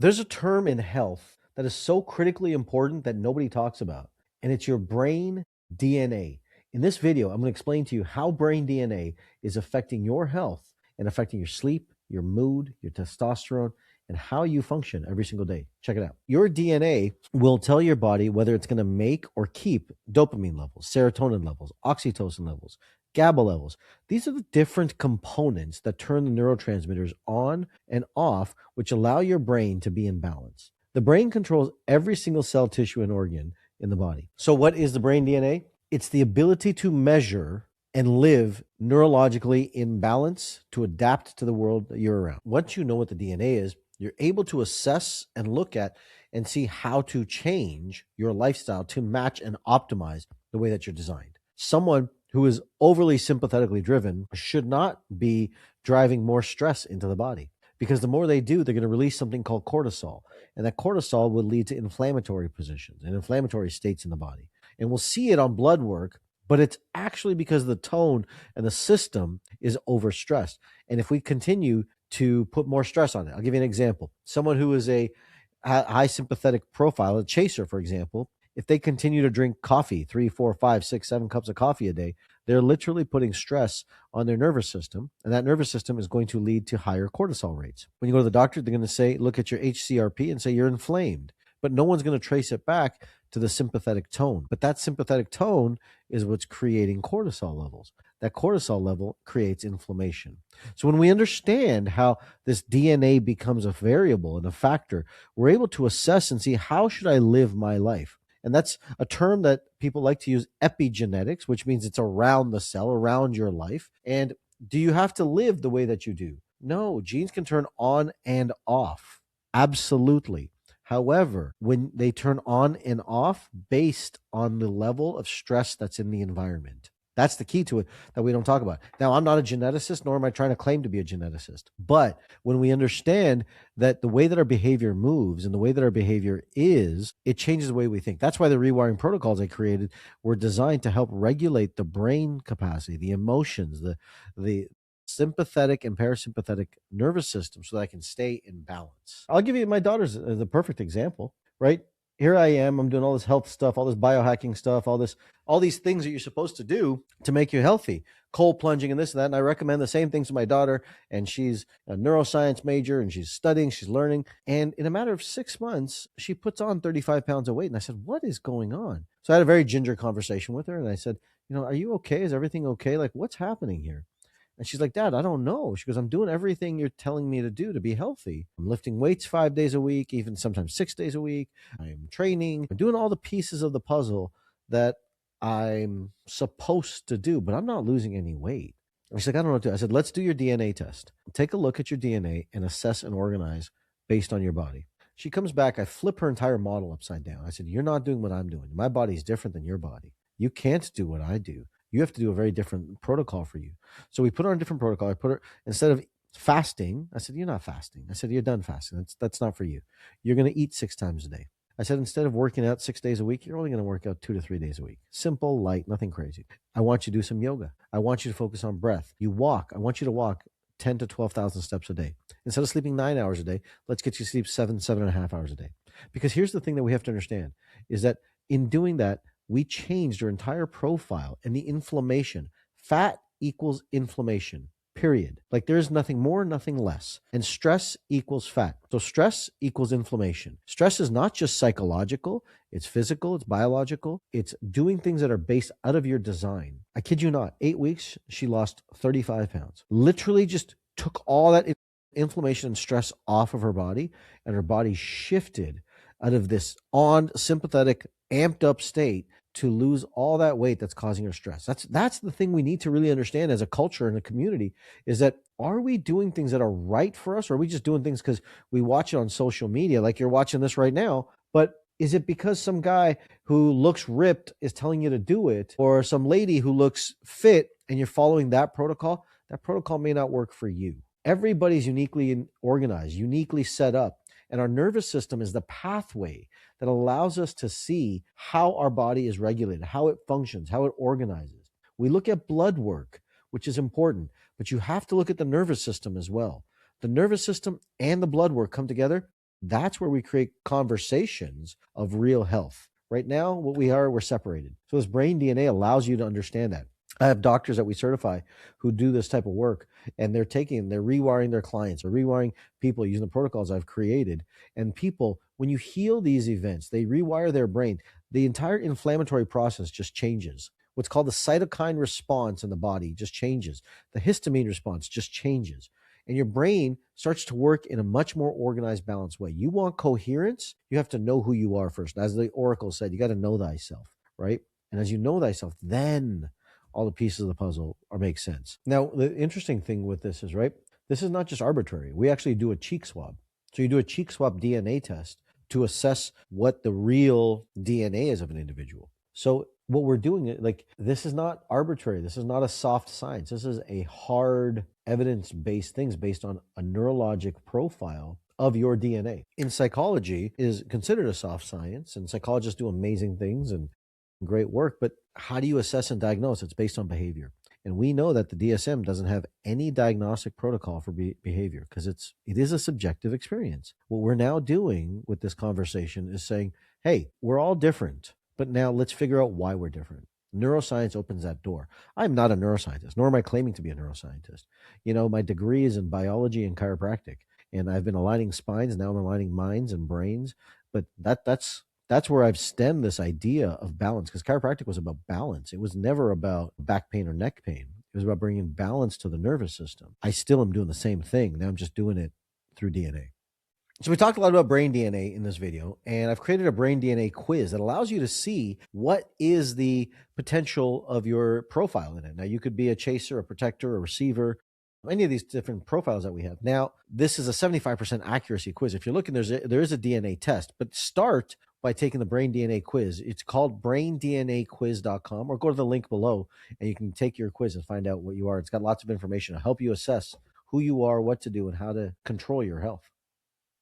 There's a term in health that is so critically important that nobody talks about, and it's your brain DNA. In this video, I'm going to explain to you how brain DNA is affecting your health and affecting your sleep, your mood, your testosterone, and how you function every single day. Check it out. Your DNA will tell your body whether it's going to make or keep dopamine levels, serotonin levels, oxytocin levels, GABA levels. These are the different components that turn the neurotransmitters on and off, which allow your brain to be in balance. The brain controls every single cell, tissue, and organ in the body. So, what is the brain DNA? It's the ability to measure and live neurologically in balance to adapt to the world that you're around. Once you know what the DNA is, you're able to assess and look at and see how to change your lifestyle to match and optimize the way that you're designed. Someone who is overly sympathetically driven should not be driving more stress into the body, because the more they do, they're going to release something called cortisol. And that cortisol will lead to inflammatory positions and inflammatory states in the body. And we'll see it on blood work, but it's actually because the tone and the system is overstressed. And if we continue to put more stress on it, I'll give you an example. Someone who is a high sympathetic profile, a chaser, for example, if they continue to drink coffee, 3, 4, 5, 6, 7 cups of coffee a day, they're literally putting stress on their nervous system. And that nervous system is going to lead to higher cortisol rates. When you go to the doctor, they're going to say, look at your HCRP and say you're inflamed. But no one's going to trace it back to the sympathetic tone. But that sympathetic tone is what's creating cortisol levels. That cortisol level creates inflammation. So when we understand how this DNA becomes a variable and a factor, we're able to assess and see, how should I live my life? And that's a term that people like to use, epigenetics, which means it's around the cell, around your life. And do you have to live the way that you do? No, genes can turn on and off. Absolutely. However, when they turn on and off based on the level of stress that's in the environment. That's the key to it that we don't talk about. Now, I'm not a geneticist, nor am I trying to claim to be a geneticist. But when we understand that the way that our behavior moves and the way that our behavior is, it changes the way we think. That's why the rewiring protocols I created were designed to help regulate the brain capacity, the emotions, the sympathetic and parasympathetic nervous system, so that I can stay in balance. I'll give you my daughter's the perfect example, right? Here I am, I'm doing all this health stuff, all this biohacking stuff, all these things that you're supposed to do to make you healthy, cold plunging and this and that. And I recommend the same things to my daughter. And she's a neuroscience major and she's studying, she's learning. And in a matter of 6 months, she puts on 35 pounds of weight. And I said, what is going on? So I had a very ginger conversation with her. And I said, are you okay? Is everything okay? Like, what's happening here? And she's like, Dad, I don't know. She goes, I'm doing everything you're telling me to do to be healthy. I'm lifting weights 5 days a week, even sometimes 6 days a week. I'm training. I'm doing all the pieces of the puzzle that I'm supposed to do, but I'm not losing any weight. And she's like, I don't know what to do. I said, let's do your DNA test. Take a look at your DNA and assess and organize based on your body. She comes back. I flip her entire model upside down. I said, you're not doing what I'm doing. My body is different than your body. You can't do what I do. You have to do a very different protocol for you. So we put her on a different protocol. I put her, instead of fasting, I said, you're not fasting. I said, you're done fasting. That's not for you. You're going to eat 6 times a day. I said, instead of working out 6 days a week, you're only going to work out 2 to 3 days a week. Simple, light, nothing crazy. I want you to do some yoga. I want you to focus on breath. You walk. I want you to walk 10 to 12,000 steps a day. Instead of sleeping 9 hours a day, let's get you to sleep 7.5 hours a day. Because here's the thing that we have to understand is that in doing that, we changed our entire profile and the inflammation. Fat equals inflammation, period. Like there's nothing more, nothing less. And stress equals fat. So stress equals inflammation. Stress is not just psychological, it's physical, it's biological. It's doing things that are based out of your design. I kid you not, 8 weeks, she lost 35 pounds. Literally just took all that inflammation and stress off of her body, and her body shifted out of this on sympathetic, amped up state to lose all that weight that's causing her stress. That's the thing we need to really understand as a culture and a community, is that, are we doing things that are right for us, or are we just doing things because we watch it on social media, like you're watching this right now? But is it because some guy who looks ripped is telling you to do it, or some lady who looks fit and you're following that protocol? That protocol may not work for you. Everybody's uniquely organized, uniquely set up. And our nervous system is the pathway that allows us to see how our body is regulated, how it functions, how it organizes. We look at blood work, which is important, but you have to look at the nervous system as well. The nervous system and the blood work come together That's where we create conversations of real health. Right now, what we are, we're separated. So this brain DNA allows you to understand that. I have doctors that we certify who do this type of work, and they're rewiring their clients or rewiring people using the protocols I've created. And people, when you heal these events, they rewire their brain. The entire inflammatory process just changes. What's called the cytokine response in the body just changes. The histamine response just changes. And your brain starts to work in a much more organized, balanced way. You want coherence, you have to know who you are first. As the Oracle said, you got to know thyself, right? And as you know thyself, then all the pieces of the puzzle make sense. Now, the interesting thing with this is, right, this is not just arbitrary. We actually do a cheek swab. So you do a cheek swab DNA test to assess what the real DNA is of an individual. So what we're doing, like, this is not arbitrary. This is not a soft science. This is a hard evidence-based things based on a neurologic profile of your DNA. In psychology, it is considered a soft science, and psychologists do amazing things and great work, but how do you assess and diagnose? It's based on behavior. And we know that the DSM doesn't have any diagnostic protocol for behavior because it is a subjective experience. What we're now doing with this conversation is saying, hey, we're all different, but now let's figure out why we're different. Neuroscience opens that door. I'm not a neuroscientist, nor am I claiming to be a neuroscientist. You know, my degree is in biology and chiropractic, and I've been aligning spines. Now I'm aligning minds and brains. But that's where I've stemmed this idea of balance, because chiropractic was about balance. It was never about back pain or neck pain. It was about bringing balance to the nervous system. I still am doing the same thing. Now I'm just doing it through DNA. So we talked a lot about brain DNA in this video, and I've created a brain DNA quiz that allows you to see what is the potential of your profile in it. Now, you could be a chaser, a protector, a receiver, any of these different profiles that we have. Now, this is a 75% accuracy quiz. If you're looking, there is a DNA test, but start by taking the brain DNA quiz. It's called braindnaquiz.com, or go to the link below and you can take your quiz and find out what you are. It's got lots of information to help you assess who you are, what to do, and how to control your health.